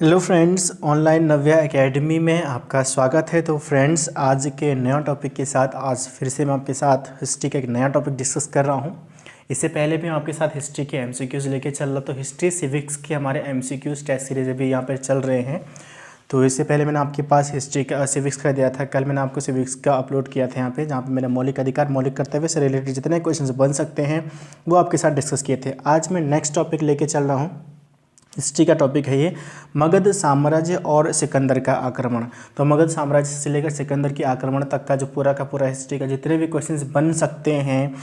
Hello friends, online नव्या academy में आपका स्वागत है। तो फ्रेंड्स, आज के नया टॉपिक के साथ आज फिर से मैं आपके साथ हिस्ट्री का एक नया टॉपिक डिस्कस कर रहा हूं। इससे पहले भी मैं आपके साथ हिस्ट्री के एमसीक्यूज़ लेके चल रहा, तो हिस्ट्री सिविक्स के हमारे एमसीक्यूज़ टेस्ट सीरीज अभी यहाँ पर चल रहे हैं। तो इससे पहले मैंने आपके पास हिस्ट्री का सिविक्स का दिया था। कल मैंने आपको सिविक्स का अपलोड किया था यहाँ पे, जहाँ पे मैंने मौलिक अधिकार मौलिक कर्तव्य से रिलेटेड जितने क्वेश्चंस बन सकते हैं वो आपके साथ डिस्कस किए थे। आज मैं नेक्स्ट टॉपिक लेके चल रहा हूँ। हिस्ट्री का टॉपिक है ये, मगध साम्राज्य और सिकंदर का आक्रमण। तो मगध साम्राज्य से लेकर सिकंदर के आक्रमण तक का जो पूरा का पूरा हिस्ट्री का जितने भी क्वेश्चंस बन सकते हैं,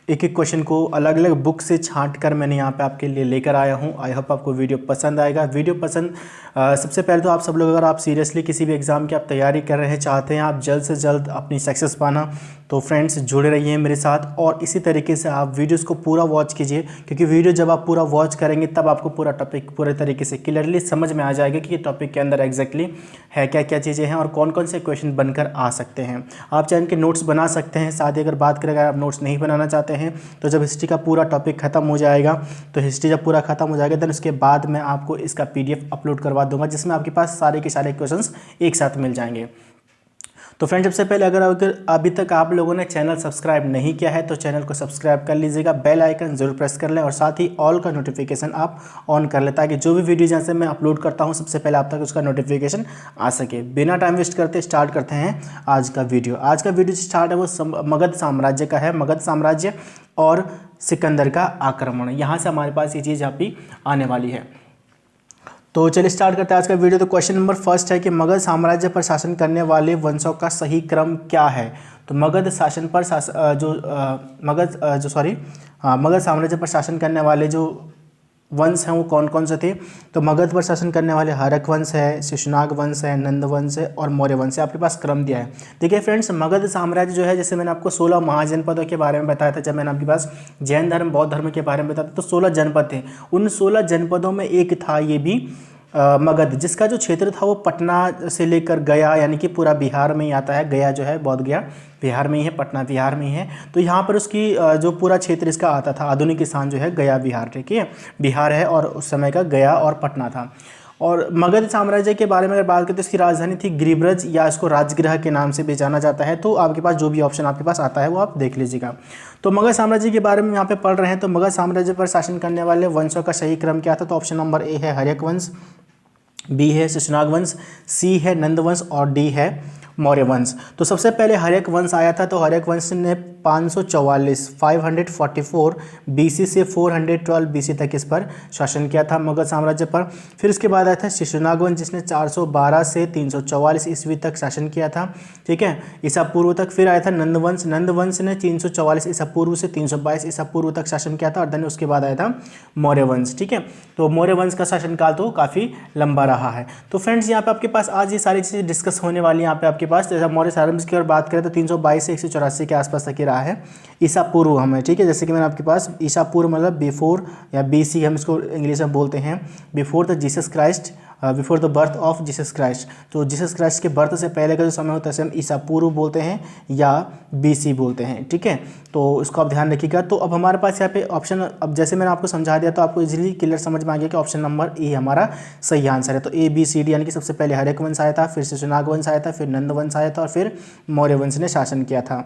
एक एक क्वेश्चन को अलग अलग बुक से छांट कर मैंने यहाँ पे आपके लिए लेकर आया हूँ। आई होप आपको वीडियो पसंद आएगा। वीडियो पसंद सबसे पहले तो आप सब लोग, अगर आप सीरियसली किसी भी एग्ज़ाम की आप तैयारी कर रहे हैं, चाहते हैं आप जल्द से जल्द अपनी सक्सेस पाना, तो फ्रेंड्स जुड़े रहिए मेरे साथ और इसी तरीके से आप वीडियोस को पूरा वॉच कीजिए, क्योंकि वीडियो जब आप पूरा वॉच करेंगे तब आपको पूरा टॉपिक पूरे तरीके से क्लियरली समझ में आ जाएगा कि ये टॉपिक के अंदर एग्जैक्टली है क्या क्या चीज़ें हैं और कौन कौन से क्वेश्चन बनकर आ सकते हैं। आप चाहे इनके नोट्स बना सकते हैं। साथ ही अगर बात करें, अगर आप नोट्स नहीं बनाना चाहते हैं तो जब हिस्ट्री का पूरा टॉपिक खत्म हो जाएगा, तो हिस्ट्री जब पूरा खत्म हो जाएगा देन उसके बाद मैं आपको इसका पीडीएफ अपलोड करवा दूंगा, जिसमें आपके पास सारे के सारे क्वेश्चंस एक साथ मिल जाएंगे। तो फ्रेंड्स, सबसे पहले अगर अभी तक आप लोगों ने चैनल सब्सक्राइब नहीं किया है तो चैनल को सब्सक्राइब कर लीजिएगा, बेल आइकन जरूर प्रेस कर लें और साथ ही ऑल का नोटिफिकेशन आप ऑन कर लें, ताकि जो भी वीडियो जैसे मैं अपलोड करता हूं सबसे पहले आप तक उसका नोटिफिकेशन आ सके। बिना टाइम वेस्ट करते स्टार्ट करते हैं आज का वीडियो। आज का वीडियो स्टार्ट है वो मगध साम्राज्य का है, मगध साम्राज्य और सिकंदर का आक्रमण। यहाँ से हमारे पास ये चीज़ यहाँ पे आने वाली है। तो चलिए स्टार्ट करते हैं आज का वीडियो। तो क्वेश्चन नंबर फर्स्ट है कि मगध साम्राज्य पर शासन करने वाले वंशों का सही क्रम क्या है। तो मगध शासन पर मगध साम्राज्य पर शासन करने वाले जो वंश हैं वो कौन कौन से थे। तो मगध पर शासन करने वाले हरक वंश है, शिशुनाग वंश है, नंद वंश है और मौर्य वंश है। आपके पास क्रम दिया है। देखिए फ्रेंड्स, मगध साम्राज्य जो है, जैसे मैंने आपको 16 महाजनपदों के बारे में बताया था, जब मैंने आपके पास जैन धर्म बौद्ध धर्म के बारे में बताया था, तो 16 जनपद थे। उन 16 जनपदों में एक था ये भी मगध, जिसका जो क्षेत्र था वो पटना से लेकर गया, यानी कि पूरा बिहार में ही आता है। गया जो है, बौद्ध गया बिहार में ही है, पटना बिहार में ही है। तो यहाँ पर उसकी जो पूरा क्षेत्र इसका आता था, आधुनिक स्थान जो है गया बिहार, ठीक है, बिहार है और उस समय का गया और पटना था। और मगध साम्राज्य के बारे में अगर बात करें तो इसकी राजधानी थी गिरिब्रज, या इसको राजगृह के नाम से भी जाना जाता है। तो आपके पास जो भी ऑप्शन आपके पास आता है वो आप देख लीजिएगा। तो मगध साम्राज्य के बारे में यहाँ पे पढ़ रहे हैं। तो मगध साम्राज्य पर शासन करने वाले वंशों का सही क्रम क्या था। तो ऑप्शन नंबर ए है हर्यक वंश, बी है शिशुनाग वंश, सी है नंद वंश और डी है मौर्य वंश। तो सबसे पहले हर्यक वंश आया था। तो हर्यक वंश ने 544 बीसी से 412 बीसी तक इस पर शासन किया था, मगध साम्राज्य पर। फिर इसके बाद आया था शिशुनाग वंश, जिसने 412 से 344 ईस्वी तक शासन किया था, ठीक है, ईसा पूर्व तक। फिर आया था नंद वंश, नंद वंश ने 344 ईसा पूर्व से 322 ईसा पूर्व तक शासन किया था। और देन उसके बाद आया था मौर्य वंश, ठीक है। तो मौर्य वंश का शासनकाल तो काफ़ी लंबा रहा है। तो फ्रेंड्स, यहाँ पे आपके पास आज ये सारी चीज़ें डिस्कस होने वाली हैं। यहाँ पे आपके पास जैसे मौर्य साम्राज्य की अगर बात करें तो 322 से 184 के आसपास तक ही रहा है, ईसा पूर्व हमें, ठीक है। जैसे कि मैंने आपके पास ईसा पूर्व मतलब बिफोर या बीसी हम इसको इंग्लिश में बोलते हैं, before the Jesus Christ, before the birth of Jesus Christ. तो जीसस क्राइस्ट के बर्थ से पहले का जो समय होता है उसे हम ईसा पूर्व बोलते हैं या बीसी बोलते हैं, ठीक है। तो इसको आप ध्यान रखिएगा। तो अब हमारे पास यहाँ पे ऑप्शन, अब जैसे मैंने आपको समझा दिया तो आपको इजीली क्लियर समझ में आ गया कि ऑप्शन नंबर ए हमारा सही आंसर है। तो ए बी सी डी, यानी कि सबसे पहले हर्यक वंश आया था, फिर शिशुनाग वंश आया था, फिर नंद वंश आया था और फिर मौर्य वंश ने शासन किया था।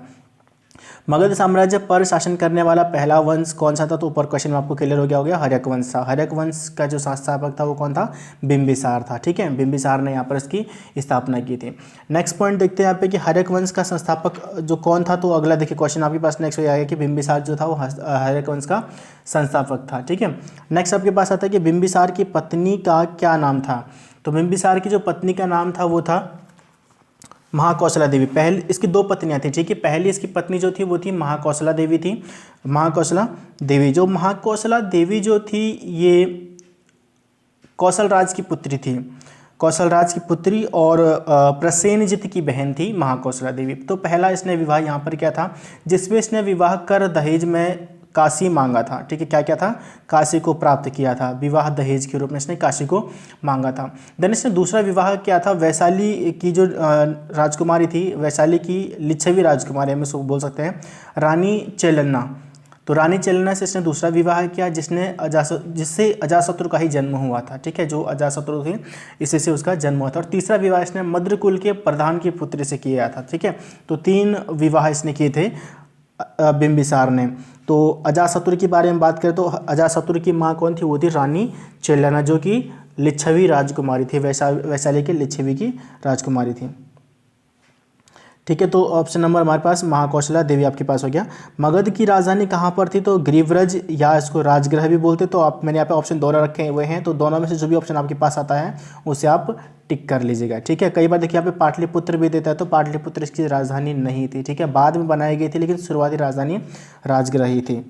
मगध साम्राज्य पर शासन करने वाला पहला वंश कौन सा था। तो ऊपर क्वेश्चन में आपको क्लियर हो गया हर्यक वंश था। हर्यक वंश का जो संस्थापक था वो कौन था, बिंबिसार था, ठीक है। बिंबिसार ने यहाँ पर इसकी स्थापना की थी। नेक्स्ट पॉइंट देखते हैं यहाँ पे कि हर्यक वंश का संस्थापक जो कौन था। तो अगला देखिए क्वेश्चन आपके पास नेक्स्ट हो जाएगा कि बिंबिसार जो था वो हर्यक वंश का संस्थापक था, ठीक है। नेक्स्ट आपके पास आता है कि बिंबिसार की पत्नी का क्या नाम था। तो बिंबिसार की जो पत्नी का नाम था वो था महाकौशला देवी। पहले इसकी दो पत्नियां थी, ठीक है। पहली इसकी पत्नी जो थी वो थी महाकौशला देवी थी। महाकौशला देवी जो थी ये कौशल राज की पुत्री थी, कौशल राज की पुत्री और प्रसेनजित की बहन थी महाकौशला देवी। तो पहला इसने विवाह यहाँ पर क्या था, जिसमें इसने विवाह कर दहेज में काशी मांगा था, ठीक है। क्या क्या था, काशी को प्राप्त किया था, विवाह दहेज के रूप में इसने काशी को मांगा था। देन इसने दूसरा विवाह किया था वैशाली की जो राजकुमारी थी, वैशाली की लिच्छवी राजकुमारी हम इसको बोल सकते हैं, रानी चेलन्ना, तो रानी चेलेना से इसने दूसरा विवाह किया जिससे अजातशत्रु का ही जन्म हुआ था, ठीक है, जो अजातशत्रु थे इसी से उसका जन्म हुआ था। और तीसरा विवाह इसने मद्रकुल के प्रधान की पुत्री से किया था, ठीक है। तो 3 विवाह इसने किए थे बिंबिसार ने। तो अजातशत्रु के बारे में बात करें तो अजातशत्रु की माँ कौन थी, वो थी रानी चेलेना, जो कि लिच्छवी राजकुमारी थी, वैशाली के लिच्छवी की राजकुमारी थी, ठीक है। तो ऑप्शन नंबर हमारे पास महाकौशला देवी आपके पास हो गया। मगध की राजधानी कहाँ पर थी, तो ग्रीवरज या इसको राजगृह भी बोलते। तो आप मैंने यहाँ पे ऑप्शन दोनों रखे हुए हैं, तो दोनों में से जो भी ऑप्शन आपके पास आता है उसे आप टिक कर लीजिएगा, ठीक है। कई बार देखिए यहाँ पे पाटलिपुत्र भी देता है, तो पाटलिपुत्र इसकी राजधानी नहीं थी, ठीक है, बाद में बनाई गई थी, लेकिन शुरुआती राजधानी राजगृह ही थी।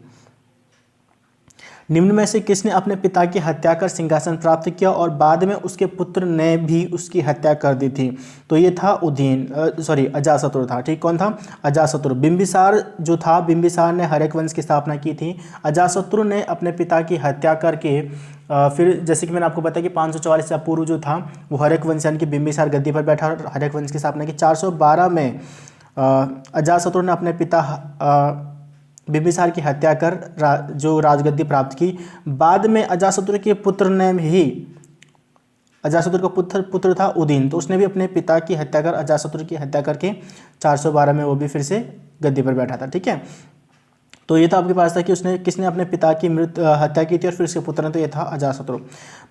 निम्न में से किसने अपने पिता की हत्या कर सिंहासन प्राप्त किया और बाद में उसके पुत्र ने भी उसकी हत्या कर दी थी, तो ये था अजातशत्रु था, ठीक। कौन था, अजातशत्रु। बिंबिसार जो था, बिंबिसार ने हर्यक वंश की स्थापना की थी। अजातशत्रु ने अपने पिता की हत्या करके फिर जैसे कि मैंने आपको बताया कि 544 ईसा पूर्व जो था वो हर्यक वंश यानी कि बिंबिसार गद्दी पर बैठा और हर्यक वंश की स्थापना की। 412 में अजातशत्रु ने अपने पिता बिंबिसार की हत्या कर जो राजगद्दी प्राप्त की। बाद में अजातशत्रु के पुत्र ने ही, अजातशत्रु का पुत्र था उदयन, तो उसने भी अपने पिता की हत्या कर, अजातशत्रु की हत्या करके 412 में वो भी फिर से गद्दी पर बैठा था, ठीक है। तो ये तो आपके पास था कि उसने किसने अपने पिता की हत्या की थी और फिर उसके पुत्र ने, तो ये था अजातशत्रु।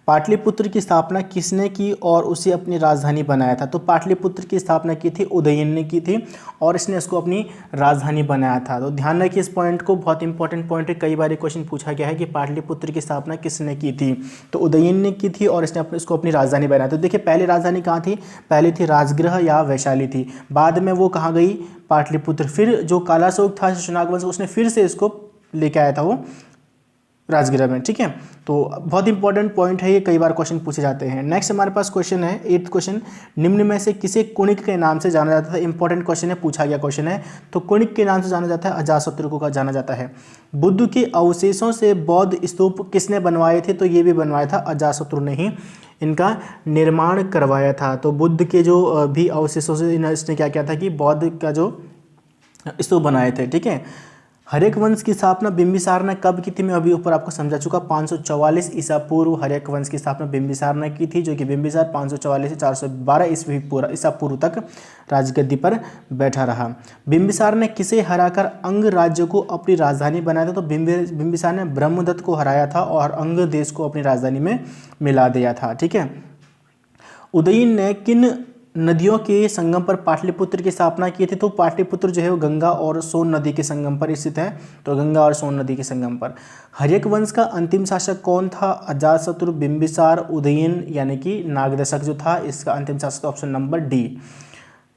पाटलिपुत्र की स्थापना किसने की और उसे अपनी राजधानी बनाया था, तो पाटलिपुत्र की स्थापना की थी उदयन ने की थी और इसने इसको अपनी राजधानी बनाया था। तो ध्यान रखिए इस पॉइंट को, बहुत इंपॉर्टेंट पॉइंट है, कई बार क्वेश्चन पूछा गया है कि पाटलिपुत्र की स्थापना किसने की थी, तो उदयन ने की थी और इसने इसको अपनी राजधानी बनाया। तो देखिए पहले राजधानी कहाँ थी, पहले थी राजगृह या वैशाली थी, बाद में वो कहाँ गई, पाटलिपुत्र। फिर जो कालाशोक था शिशुनाग वंश, उसने फिर से इसको लेके आया था वो राजगृह में, ठीक है। तो बहुत इंपॉर्टेंट पॉइंट है ये, कई बार क्वेश्चन पूछे जाते हैं। नेक्स्ट हमारे पास क्वेश्चन है 8th क्वेश्चन, निम्न में से किसे कुणिक के नाम से जाना जाता था। इंपॉर्टेंट क्वेश्चन है, पूछा गया क्वेश्चन है। तो कुणिक के नाम से जाना जाता है अजातशत्रु को जाना जाता है। बुद्ध के अवशेषों से बौद्ध स्तूप किसने बनवाए थे, तो ये भी बनवाया था अजातशत्रु ने ही इनका निर्माण करवाया था। तो बुद्ध के जो भी अवशेषों से इसने क्या किया था कि बौद्ध का जो स्तूप बनाए थे, ठीक है। हर्यक वंश की स्थापना बिंबिसार ने कब की थी, मैं अभी ऊपर आपको समझा चुका। 544 ईसा पूर्व हर्यक वंश की स्थापना बिंबिसार ने की थी, जो कि बिंबिसार 544 से 412 ईसा पूर्व तक राजगद्दी पर बैठा रहा। बिंबिसार ने किसे हराकर अंग राज्य को अपनी राजधानी बनाया था, तो बिंबिसार ने ब्रह्मदत्त को हराया था और अंग देश को अपनी राजधानी में मिला दिया था, ठीक है। उदयन ने किन नदियों के संगम पर पाटलिपुत्र की स्थापना की थी, तो पाटलिपुत्र जो है वो गंगा और सोन नदी के संगम पर स्थित है, तो गंगा और सोन नदी के संगम पर। हर्यक वंश का अंतिम शासक कौन था, अजातशत्रु, बिंबिसार, उदयन यानी कि नागदशक जो था, इसका अंतिम शासक ऑप्शन नंबर डी।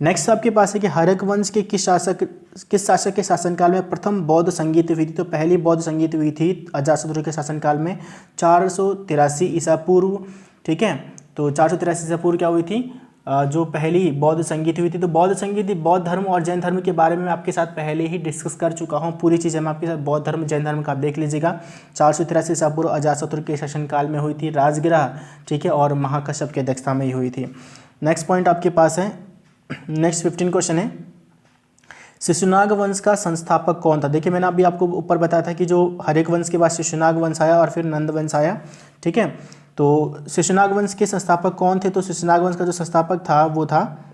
नेक्स्ट आपके पास है कि हर्यक वंश के किस शासक के शासनकाल में प्रथम बौद्ध संगीत हुई थी, तो पहली बौद्ध संगीत हुई थी अजातशत्रु के शासनकाल में 483 ईसा पूर्व, ठीक है। तो 483 ईसा पूर्व क्या हुई थी, जो पहली बौद्ध संगीत हुई थी। तो बौद्ध संगीत बौद्ध धर्म और जैन धर्म के बारे में मैं आपके साथ पहले ही डिस्कस कर चुका हूँ, पूरी चीज़ें मैं आपके साथ बौद्ध धर्म जैन धर्म का आप देख लीजिएगा। 483 ईसा पूर्व अजातशत्रु के शासनकाल में हुई थी, राजगृह, ठीक है, और महाकश्यप की अध्यक्षता में ही हुई थी। नेक्स्ट पॉइंट आपके पास है, नेक्स्ट 15 क्वेश्चन है, शिशुनाग वंश का संस्थापक कौन था। देखिए मैंने अभी आपको ऊपर बताया था कि जो हर्यक वंश के बाद शिशुनाग वंश आया और फिर नंद वंश आया, ठीक है। तो शिशुनाग वंश के संस्थापक कौन थे, तो शिशुनाग वंश का जो संस्थापक था वो था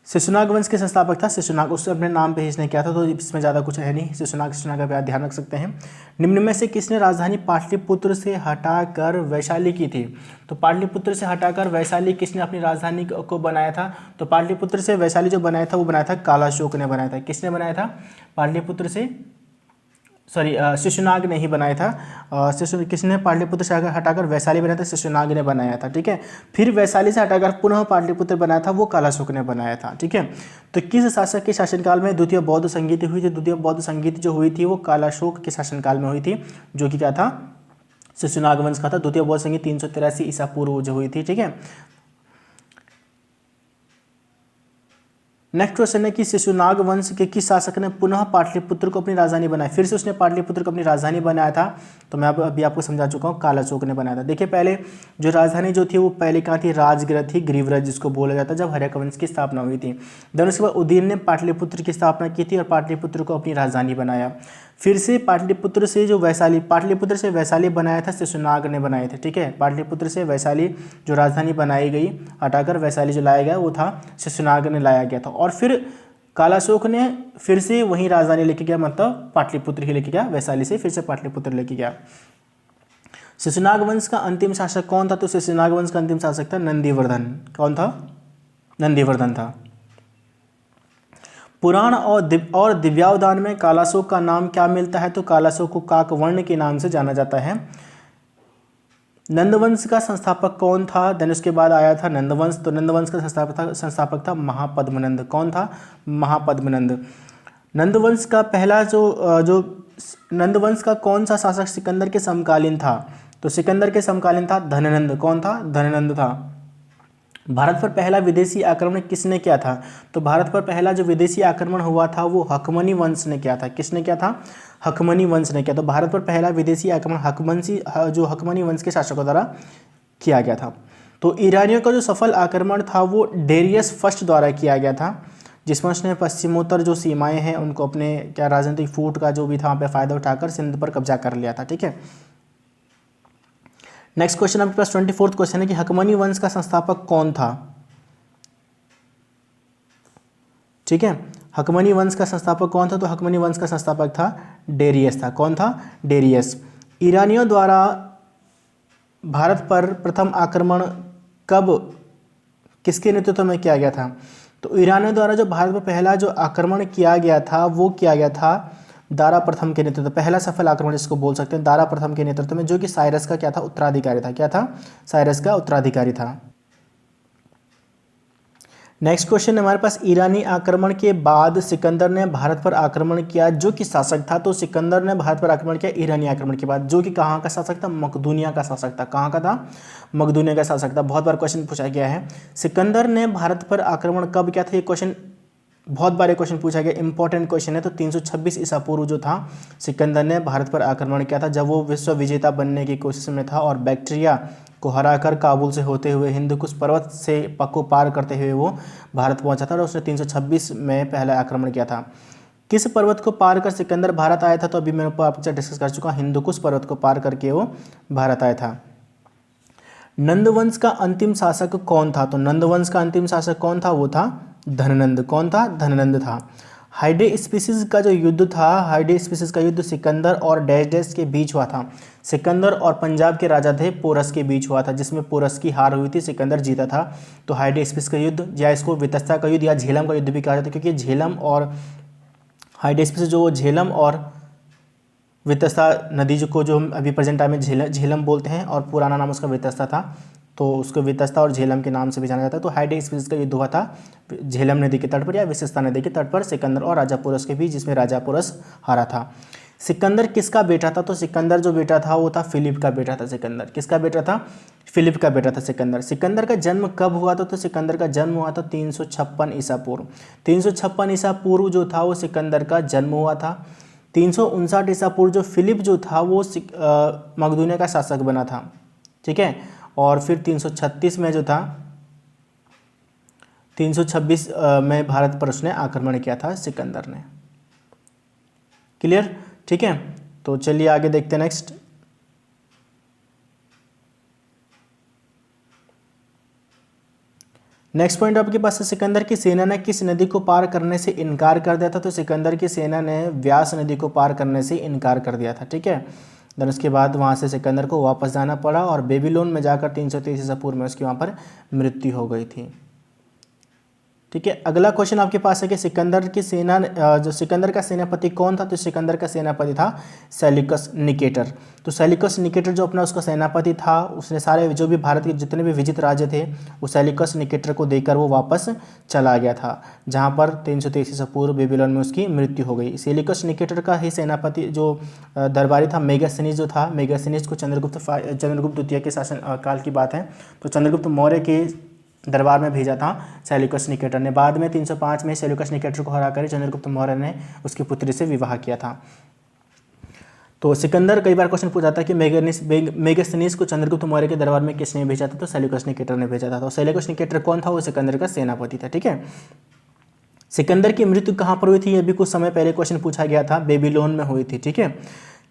शिशुनाग वंश के संस्थापक था शिशुनाग, उससे अपने नाम पे ही इसने किया था, तो इसमें ज़्यादा कुछ है नहीं। शिशुनाग का आप ध्यान रख सकते हैं। निम्न में से किसने राजधानी पाटलिपुत्र से हटाकर वैशाली की थी, तो पाटलिपुत्र से हटाकर वैशाली किसने अपनी राजधानी को बनाया था, तो पाटलिपुत्र से वैशाली जो बनाया था वो बनाया था कालाशोक ने बनाया था। किसने बनाया था, पाटलिपुत्र से शिशुनाग ने ही बनाया था। किसने पाटलिपुत्र से हटाकर वैशाली बनाया था, शिशुनाग ने बनाया था, ठीक है। फिर वैशाली से हटाकर पुनः पाटलिपुत्र बनाया था, वो कालाशोक ने बनाया था, ठीक है। तो किस शासक के शासनकाल में द्वितीय बौद्ध संगीत हुई थी, द्वितीय बौद्ध संगीत जो हुई थी वो कालाशोक के शासनकाल में हुई थी, जो कि क्या था, शिशुनाग वंश का था। द्वितीय बौद्ध संगीत 383 ईसा पूर्व जो हुई थी, ठीक है। नेक्स्ट क्वेश्चन है कि शिशुनाग वंश के किस शासक ने पुनः पाटलिपुत्र को अपनी राजधानी बनाई, फिर से उसने पाटलिपुत्र को अपनी राजधानी बनाया था, तो मैं अभी आपको समझा चुका हूँ, काला अशोक ने बनाया था। देखिए पहले जो राजधानी जो थी वो पहले कहाँ थी, राजगृह थी, ग्रीवराज जिसको बोला जाता है, जब हर्यक वंश की स्थापना हुई थी। देन उसके बाद उदयन ने पाटलिपुत्र की स्थापना की थी और पाटलिपुत्र को अपनी राजधानी बनाया। फिर से पाटलिपुत्र से जो वैशाली, पाटलिपुत्र से वैशाली बनाया था शिशुनाग ने बनाए थे, ठीक है। पाटलिपुत्र से वैशाली जो राजधानी बनाई गई हटाकर वैशाली जो लाया गया वो था शिशुनाग ने लाया गया था। और फिर कालाशोक ने फिर से वहीं राजधानी लेके गया, मतलब पाटलिपुत्र ही लेके गया, वैशाली से फिर से पाटलिपुत्र लेके गया। शिशुनाग वंश का अंतिम शासक कौन था, तो शिशुनाग वंश का अंतिम शासक था नंदीवर्धन। कौन था, नंदीवर्धन था। पुराण और दिव्यावदान में कालाशोक का नाम क्या मिलता है, तो कालाशोक को काकवर्ण के नाम से जाना जाता है। नंदवंश का संस्थापक कौन था, देन उसके बाद आया था नंदवंश, तो नंदवंश का संस्थापक था महापद्मनंद। कौन था, महापद्मनंद। नंदवंश का पहला जो नंदवंश का कौन सा शासक सिकंदर के समकालीन था, तो सिकंदर के समकालीन था धननंद। कौन था, धननंद था। भारत पर पहला विदेशी आक्रमण किसने किया था, तो भारत पर पहला जो विदेशी आक्रमण हुआ था वो हकमनी वंश ने किया था। किसने किया था, हकमनी वंश ने किया। तो भारत पर पहला विदेशी आक्रमण हकमनी वंश के शासकों द्वारा किया गया था। तो ईरानियों का जो सफल आक्रमण था वो डेरियस फर्स्ट द्वारा किया गया था, जिसमें उसने पश्चिमोत्तर जो सीमाएं हैं उनको अपने क्या राजनीतिक फूट का जो भी था वहाँ पे फायदा उठाकर सिंध पर कब्जा कर लिया था, ठीक है। नेक्स्ट क्वेश्चन आपके पास 24वां क्वेश्चन है कि हकमनी वंश का संस्थापक कौन था, ठीक है। हकमनी वंश का संस्थापक कौन था, तो हकमनी वंश का संस्थापक था डेरियस था। कौन था, डेरियस। ईरानियों द्वारा भारत पर प्रथम आक्रमण कब किसके नेतृत्व में किया गया था, तो ईरानियों द्वारा जो भारत पर पहला जो आक्रमण किया गया था वो किया गया था दारा प्रथम के नेतृत्व, पहला सफल आक्रमण जिसको बोल सकते हैं दारा प्रथम के नेतृत्व में, जो कि साइरस का क्या था, उत्तराधिकारी था। क्या था, साइरस का उत्तराधिकारी था। नेक्स्ट क्वेश्चन हमारे पास, ईरानी आक्रमण के बाद सिकंदर ने भारत पर आक्रमण किया, जो कि शासक था, तो सिकंदर ने भारत पर आक्रमण किया ईरानी आक्रमण के बाद, जो कि कहाँ का शासक था, मकदूनिया का शासक था। कहाँ का था, मकदूनिया का शासक था। बहुत बार क्वेश्चन पूछा गया है, सिकंदर ने भारत पर आक्रमण कब किया था, ये क्वेश्चन बहुत बार क्वेश्चन पूछा गया, इंपॉर्टेंट क्वेश्चन है। तो 326 ईसा पूर्व जो था सिकंदर ने भारत पर आक्रमण किया था, जब वो विश्व विजेता बनने की कोशिश में था और बैक्ट्रिया को हराकर काबुल से होते हुए हिंदुकुश पर्वत से को पार करते हुए वो भारत पहुंचा था और उसने 326 में पहला आक्रमण किया था। किस पर्वत को पार कर सिकंदर भारत आया था, तो अभी मैं आपसे डिस्कस कर चुका, हिंदुकुश पर्वत को पार करके वो भारत आया था। नंदवंश का अंतिम शासक कौन था, तो नंदवंश का अंतिम शासक कौन था, वो था धननंद। कौन था, धननंद था। हाइडे स्पीसीज का जो युद्ध था, हाइडे स्पीसीज का युद्ध सिकंदर और डैश डैश के बीच हुआ था। सिकंदर और पंजाब के राजा थे पोरस के बीच हुआ था, जिसमें पोरस की हार हुई थी, सिकंदर जीता था। तो हाइडे स्पीसीज का युद्ध या इसको वितस्ता का युद्ध या झेलम का युद्ध भी कहा जाता है, क्योंकि झेलम और हाइडे स्पीसीज जो झेलम और वितस्ता नदी को जो हम अभी प्रेजेंट टाइम में झेलम बोलते हैं और पुराना नाम उसका वितस्ता था, तो उसको वितस्ता और झेलम के नाम से भी जाना जाता है। तो हाइडे स्पीसीज का युद्ध हुआ था झेलम नदी के तट पर या विशेषता नदी के तट पर सिकंदर और राजा पोरस के बीच, जिसमें राजा पोरस हारा था। सिकंदर किसका बेटा था, तो सिकंदर जो बेटा था वो था फिलिप का बेटा था। सिकंदर किसका बेटा था, फिलिप का बेटा था सिकंदर। सिकंदर का जन्म कब हुआ था, तो सिकंदर का जन्म हुआ था 356 ईसा पूर्व। 356 ईसा पूर्व जो था वो सिकंदर का जन्म हुआ था। 359 ईसा पूर्व जो फिलिप जो था वो मकदूनिया का शासक बना था, ठीक है। और फिर 336 में जो था 326 में भारत पर उसने आक्रमण किया था सिकंदर ने। क्लियर, ठीक है। तो चलिए आगे देखते हैं नेक्स्ट। नेक्स्ट पॉइंट आपके पास है, सिकंदर की सेना ने किस नदी को पार करने से इनकार कर दिया था, तो सिकंदर की सेना ने व्यास नदी को पार करने से इनकार कर दिया था, ठीक है। देन उसके बाद वहाँ से सिकंदर को वापस जाना पड़ा और बेबीलोन में जाकर 323 ईसा पूर्व में उसकी वहाँ पर मृत्यु हो गई थी, ठीक है। अगला क्वेश्चन आपके पास है कि सिकंदर की सेना जो सिकंदर का सेनापति कौन था, तो सिकंदर का सेनापति था सेल्यूकस निकेटर। तो सेल्यूकस निकेटर जो अपना उसका सेनापति था, उसने सारे जो भी भारत के जितने भी विजित राज्य थे वो सेल्यूकस निकेटर को देकर वो वापस चला गया था, जहाँ पर 323 ईसा पूर्व बेबीलोन में उसकी मृत्यु हो गई। सेल्यूकस निकेटर का ही सेनापति जो दरबारी था मेगास्थनीज जो था, मेगास्थनीज को चंद्रगुप्त द्वितीय के शासन काल की बात है, तो चंद्रगुप्त मौर्य के दरबार में भेजा था सेल्यूकस निकेटर ने। बाद में 305 में सेल्यूकस निकेटर को हराकर चंद्रगुप्त मौर्य ने उसकी पुत्री से विवाह किया था। तो सिकंदर, कई बार क्वेश्चन पूछा था कि मेगास्थनीज को चंद्रगुप्त मौर्य के दरबार में किसने भेजा था, तो सेल्यूकस निकेटर ने भेजा था। तो सेल्यूकस निकेटर कौन था, वो सिकंदर का सेनापति था, ठीक है। सिकंदर की मृत्यु कहाँ पर हुई थी, ये भी कुछ समय पहले क्वेश्चन पूछा गया था, बेबीलोन में हुई थी, ठीक है।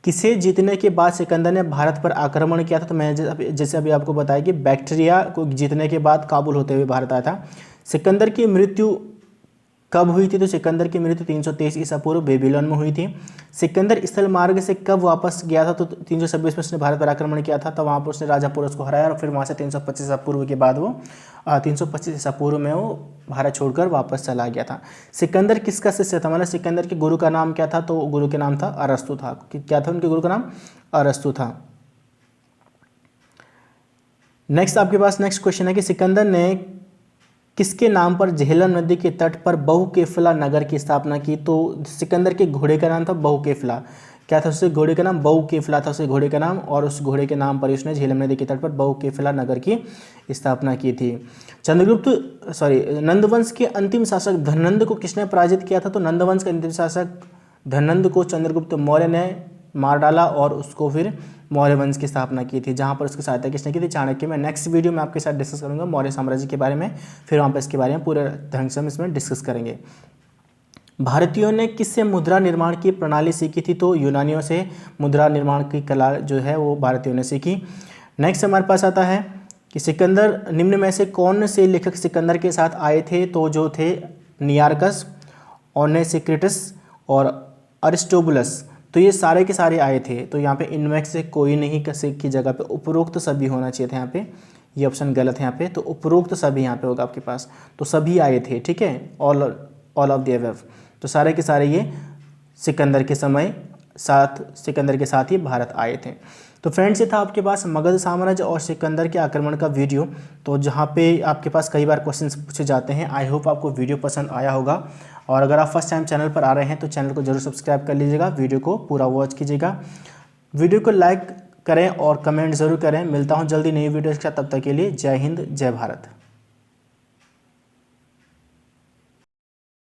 किसे जीतने के बाद सिकंदर ने भारत पर आक्रमण किया था, तो मैं जैसे अभी आपको बताया कि बैक्टीरिया को जीतने के बाद काबुल होते हुए भारत आया था। सिकंदर की मृत्यु कब हुई थी, तो सिकंदर की मृत्यु 323 ईसा पूर्व बेबीलोन में हुई थी। सिकंदर स्थल मार्ग से कब वापस गया था, तो 326 में उसने भारत पर आक्रमण किया था, तो वहाँ पर उसने राजा पोरस को हराया और फिर वहाँ से 325 ईसा पूर्व के बाद वो 325 ईसा पूर्व में वो भारत छोड़कर वापस चला गया था। सिकंदर किसका शिष्य था, मतलब सिकंदर के गुरु का नाम क्या था, तो गुरु के नाम था अरस्तु था। क्या था उनके गुरु का नाम, अरस्तु था। नेक्स्ट आपके पास नेक्स्ट क्वेश्चन है कि सिकंदर ने किसके नाम पर झेलम नदी के तट पर बहुकेफला नगर की स्थापना की, तो सिकंदर के घोड़े का नाम था बहुकेफला। क्या था उसके घोड़े का नाम, बहुकेफला था उसके घोड़े का नाम, और उस घोड़े के नाम पर उसने झेलम नदी के तट पर बहुकेफला नगर की स्थापना की थी। नंदवंश के अंतिम शासक धननंद को किसने पराजित किया था, तो नंदवंश के अंतिम शासक धननंद को चंद्रगुप्त मौर्य ने मार डाला और उसको फिर मौर्य वंश की स्थापना की थी, जहाँ पर उसकी सहायता किसने की थी, चाणक्य। मैं नेक्स्ट वीडियो में आपके साथ डिस्कस करूंगा मौर्य साम्राज्य के बारे में, फिर वहाँ पर इसके बारे में पूरे ढंग से हम इसमें डिस्कस करेंगे। भारतीयों ने किससे मुद्रा निर्माण की प्रणाली सीखी थी, तो यूनानियों से मुद्रा निर्माण की कला जो है वो भारतीयों ने सीखी। नेक्स्ट हमारे पास आता है कि सिकंदर, निम्न में से कौन से लेखक सिकंदर के साथ आए थे, तो जो थे नियार्कस, ओनेसिक्रिटस और अरिस्टोबुलस, तो ये सारे के सारे आए थे। तो यहाँ पे इनमें से कोई नहीं की जगह पे उपरोक्त सभी होना चाहिए था, यहाँ पे ये ऑप्शन गलत है यहाँ पे, तो उपरोक्त सभी यहाँ पे होगा आपके पास, तो सभी आए थे, ठीक है, ऑल ऑफ द अबव। तो सारे के सारे ये सिकंदर के साथ ही भारत आए थे। तो फ्रेंड्स, ये था आपके पास मगध साम्राज्य और सिकंदर के आक्रमण का वीडियो, तो जहाँ पे आपके पास कई बार क्वेश्चंस पूछे जाते हैं। आई होप आपको वीडियो पसंद आया होगा, और अगर आप फर्स्ट टाइम चैनल पर आ रहे हैं तो चैनल को जरूर सब्सक्राइब कर लीजिएगा, वीडियो को पूरा वॉच कीजिएगा, वीडियो को लाइक करें और कमेंट ज़रूर करें। मिलता हूँ जल्दी नई वीडियो के साथ, तब तक के लिए जय हिंद जय भारत।